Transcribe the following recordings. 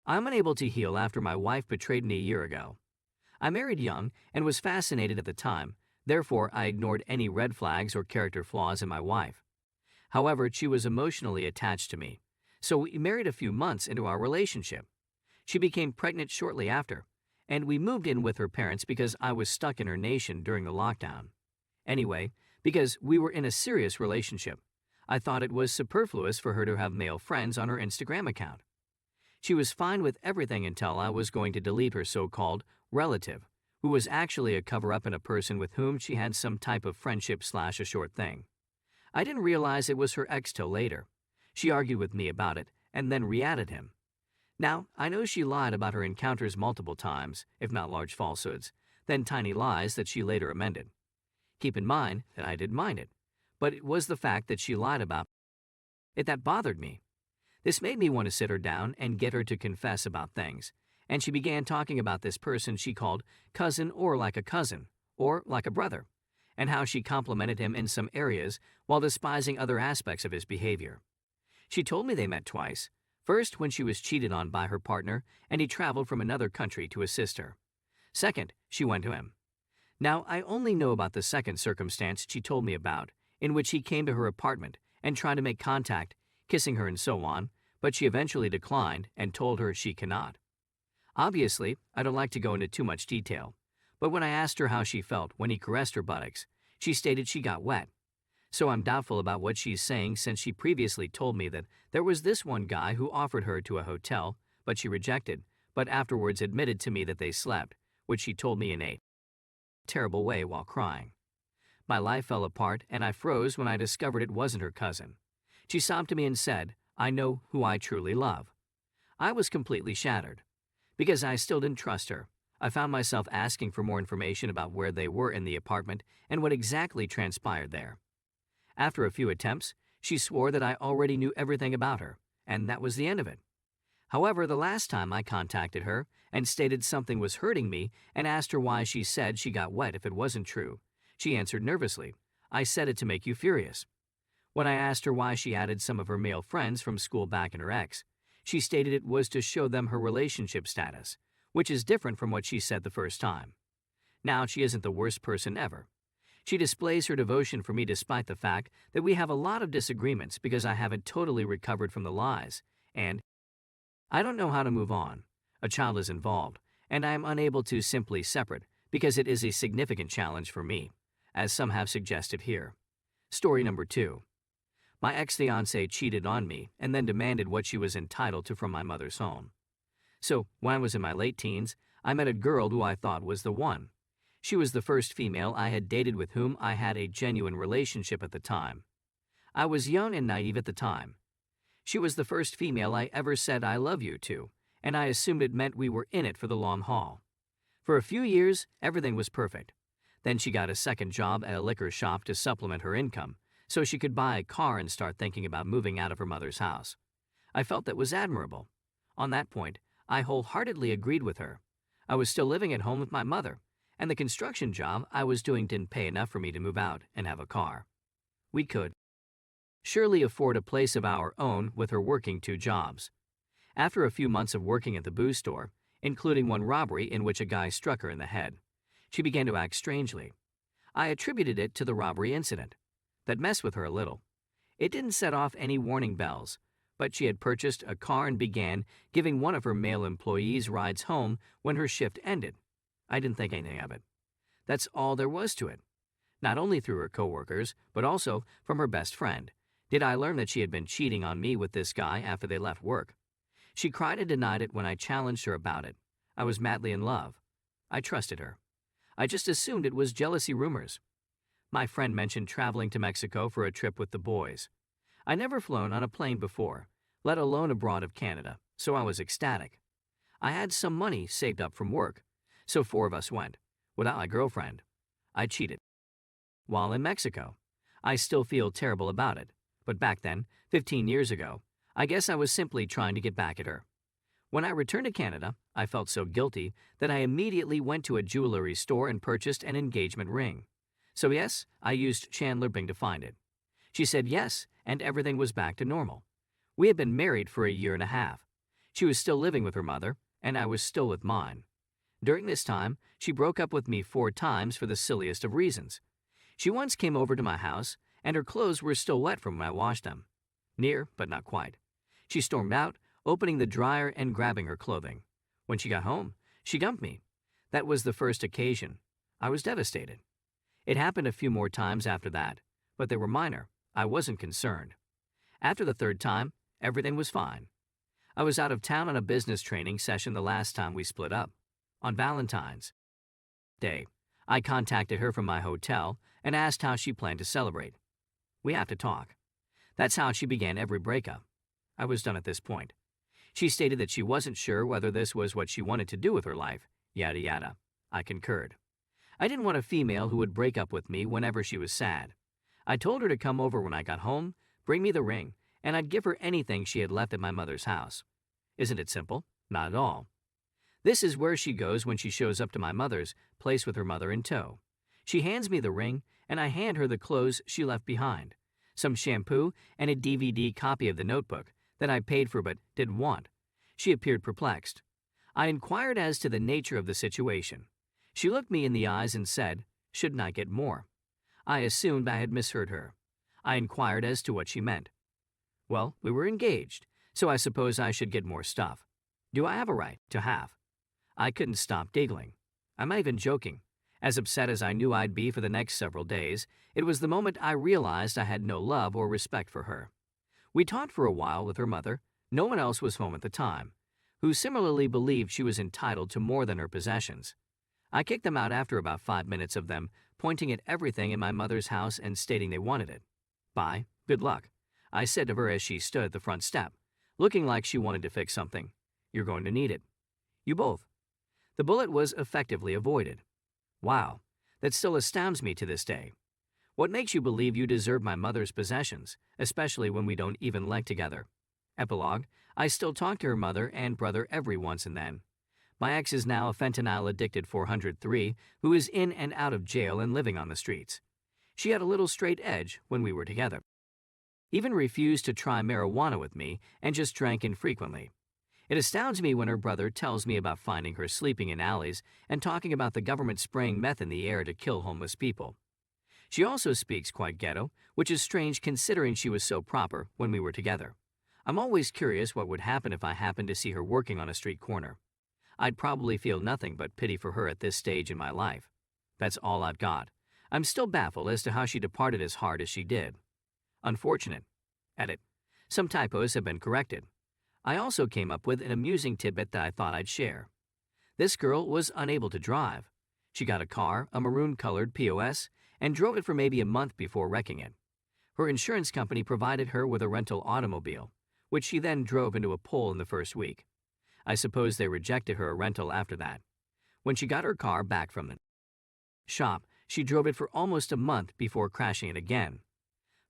I'm unable to heal after my wife betrayed me a year ago. I married young and was fascinated at the time, therefore I ignored any red flags or character flaws in my wife. However, she was emotionally attached to me, so we married a few months into our relationship. She became pregnant shortly after, and we moved in with her parents because I was stuck in her nation during the lockdown. Anyway, because we were in a serious relationship, I thought it was superfluous for her to have male friends on her Instagram account. She was fine with everything until I was going to delete her so-called relative, who was actually a cover-up and a person with whom she had some type of friendship/a short thing. I didn't realize it was her ex till later. She argued with me about it and then re-added him. Now, I know she lied about her encounters multiple times, if not large falsehoods, then tiny lies that she later amended. Keep in mind that I didn't mind it, but it was the fact that she lied about it that bothered me. This made me want to sit her down and get her to confess about things, and she began talking about this person she called cousin or like a cousin, or like a brother, and how she complimented him in some areas while despising other aspects of his behavior. She told me they met twice, first when she was cheated on by her partner and he traveled from another country to assist her. Second, she went to him. Now, I only know about the second circumstance she told me about, in which he came to her apartment and tried to make contact, kissing her and so on, but she eventually declined and told her she cannot. Obviously, I don't like to go into too much detail, but when I asked her how she felt when he caressed her buttocks, she stated she got wet. So I'm doubtful about what she's saying since she previously told me that there was this one guy who offered her to a hotel, but she rejected, but afterwards admitted to me that they slept, which she told me in a terrible way while crying. My life fell apart and I froze when I discovered it wasn't her cousin. She sobbed to me and said, "I know who I truly love." I was completely shattered. Because I still didn't trust her, I found myself asking for more information about where they were in the apartment and what exactly transpired there. After a few attempts, she swore that I already knew everything about her, and that was the end of it. However, the last time I contacted her and stated something was hurting me and asked her why she said she got wet if it wasn't true, she answered nervously, "I said it to make you furious." When I asked her why she added some of her male friends from school back in her ex, she stated it was to show them her relationship status, which is different from what she said the first time. Now, she isn't the worst person ever. She displays her devotion for me despite the fact that we have a lot of disagreements because I haven't totally recovered from the lies, and I don't know how to move on. A child is involved, and I am unable to simply separate because it is a significant challenge for me, as some have suggested here. Story number 2. My ex-fiancée cheated on me and then demanded what she was entitled to from my mother's home. So, when I was in my late teens, I met a girl who I thought was the one. She was the first female I had dated with whom I had a genuine relationship at the time. I was young and naive at the time. She was the first female I ever said I love you to, and I assumed it meant we were in it for the long haul. For a few years, everything was perfect. Then she got a second job at a liquor shop to supplement her income, so she could buy a car and start thinking about moving out of her mother's house. I felt that was admirable. On that point, I wholeheartedly agreed with her. I was still living at home with my mother, and the construction job I was doing didn't pay enough for me to move out and have a car. We could surely afford a place of our own with her working 2 jobs. After a few months of working at the booze store, including one robbery in which a guy struck her in the head, she began to act strangely. I attributed it to the robbery incident. That messed with her a little. It didn't set off any warning bells, but she had purchased a car and began giving one of her male employees rides home when her shift ended. I didn't think anything of it. That's all there was to it. Not only through her coworkers, but also from her best friend, did I learn that she had been cheating on me with this guy after they left work. She cried and denied it when I challenged her about it. I was madly in love. I trusted her. I just assumed it was jealousy rumors. My friend mentioned traveling to Mexico for a trip with the boys. I never flown on a plane before, let alone abroad of Canada, so I was ecstatic. I had some money saved up from work, so 4 of us went, without my girlfriend. I cheated. While in Mexico, I still feel terrible about it, but back then, 15 years ago, I guess I was simply trying to get back at her. When I returned to Canada, I felt so guilty that I immediately went to a jewelry store and purchased an engagement ring. So yes, I used Chandler Bing to find it. She said yes, and everything was back to normal. We had been married for a year and a half. She was still living with her mother, and I was still with mine. During this time, she broke up with me 4 times for the silliest of reasons. She once came over to my house, and her clothes were still wet from when I washed them. Near, but not quite. She stormed out, opening the dryer and grabbing her clothing. When she got home, she dumped me. That was the first occasion. I was devastated. It happened a few more times after that, but they were minor. I wasn't concerned. After the 3rd time, everything was fine. I was out of town on a business training session the last time we split up. On Valentine's Day, I contacted her from my hotel and asked how she planned to celebrate. We have to talk. That's how she began every breakup. I was done at this point. She stated that she wasn't sure whether this was what she wanted to do with her life, yada yada. I concurred. I didn't want a female who would break up with me whenever she was sad. I told her to come over when I got home, bring me the ring, and I'd give her anything she had left at my mother's house. Isn't it simple? Not at all. This is where she goes when she shows up to my mother's place with her mother in tow. She hands me the ring, and I hand her the clothes she left behind, some shampoo and a DVD copy of The Notebook that I paid for but didn't want. She appeared perplexed. I inquired as to the nature of the situation. She looked me in the eyes and said, "Shouldn't I get more?" I assumed I had misheard her. I inquired as to what she meant. Well, we were engaged, so I suppose I should get more stuff. Do I have a right to have? I couldn't stop giggling. I'm not even joking. As upset as I knew I'd be for the next several days, it was the moment I realized I had no love or respect for her. We talked for a while with her mother. No one else was home at the time, who similarly believed she was entitled to more than her possessions. I kicked them out after about 5 minutes of them pointing at everything in my mother's house and stating they wanted it. Bye, good luck, I said to her as she stood at the front step, looking like she wanted to fix something. You're going to need it. You both. The bullet was effectively avoided. Wow, that still astounds me to this day. What makes you believe you deserve my mother's possessions, especially when we don't even live together? Epilogue, I still talk to her mother and brother every once and then. My ex is now a fentanyl-addicted 403 who is in and out of jail and living on the streets. She had a little straight edge when we were together. Even refused to try marijuana with me and just drank infrequently. It astounds me when her brother tells me about finding her sleeping in alleys and talking about the government spraying meth in the air to kill homeless people. She also speaks quite ghetto, which is strange considering she was so proper when we were together. I'm always curious what would happen if I happened to see her working on a street corner. I'd probably feel nothing but pity for her at this stage in my life. That's all I've got. I'm still baffled as to how she departed as hard as she did. Unfortunate. Edit. Some typos have been corrected. I also came up with an amusing tidbit that I thought I'd share. This girl was unable to drive. She got a car, a maroon-colored POS, and drove it for maybe a month before wrecking it. Her insurance company provided her with a rental automobile, which she then drove into a pole in the first week. I suppose they rejected her a rental after that. When she got her car back from the shop, she drove it for almost a month before crashing it again.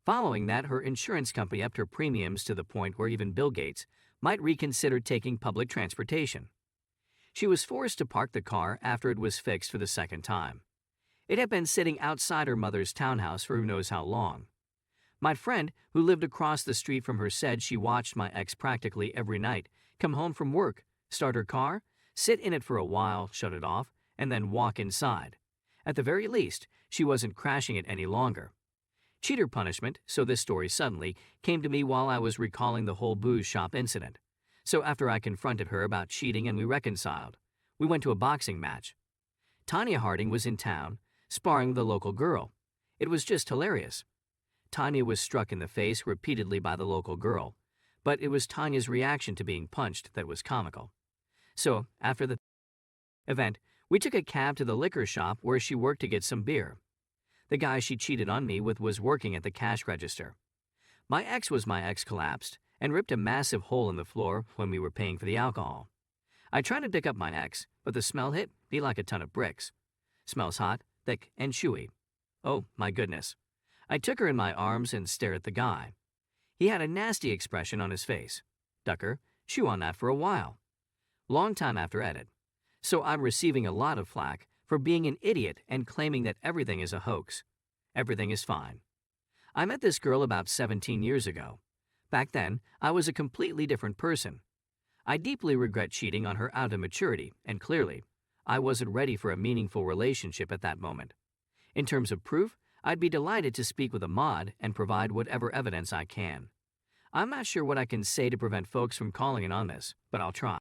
Following that, her insurance company upped her premiums to the point where even Bill Gates might reconsider taking public transportation. She was forced to park the car after it was fixed for the 2nd time. It had been sitting outside her mother's townhouse for who knows how long. My friend, who lived across the street from her, said she watched my ex practically every night come home from work, start her car, sit in it for a while, shut it off, and then walk inside. At the very least, she wasn't crashing it any longer. Cheater punishment, so this story suddenly came to me while I was recalling the whole booze shop incident. So after I confronted her about cheating and we reconciled, we went to a boxing match. Tanya Harding was in town, sparring the local girl. It was just hilarious. Tanya was struck in the face repeatedly by the local girl, but it was Tanya's reaction to being punched that was comical. So, after the event, we took a cab to the liquor shop where she worked to get some beer. The guy she cheated on me with was working at the cash register. My ex collapsed and ripped a massive hole in the floor when we were paying for the alcohol. I tried to pick up my ex, but the smell hit me like a ton of bricks. Smells hot, thick, and chewy. Oh, my goodness. I took her in my arms and stared at the guy. He had a nasty expression on his face. Ducker, chew on that for a while. Long time after edit. So I'm receiving a lot of flack for being an idiot and claiming that everything is a hoax. Everything is fine. I met this girl about 17 years ago. Back then, I was a completely different person. I deeply regret cheating on her out of maturity, and clearly, I wasn't ready for a meaningful relationship at that moment. In terms of proof, I'd be delighted to speak with a mod and provide whatever evidence I can. I'm not sure what I can say to prevent folks from calling in on this, but I'll try.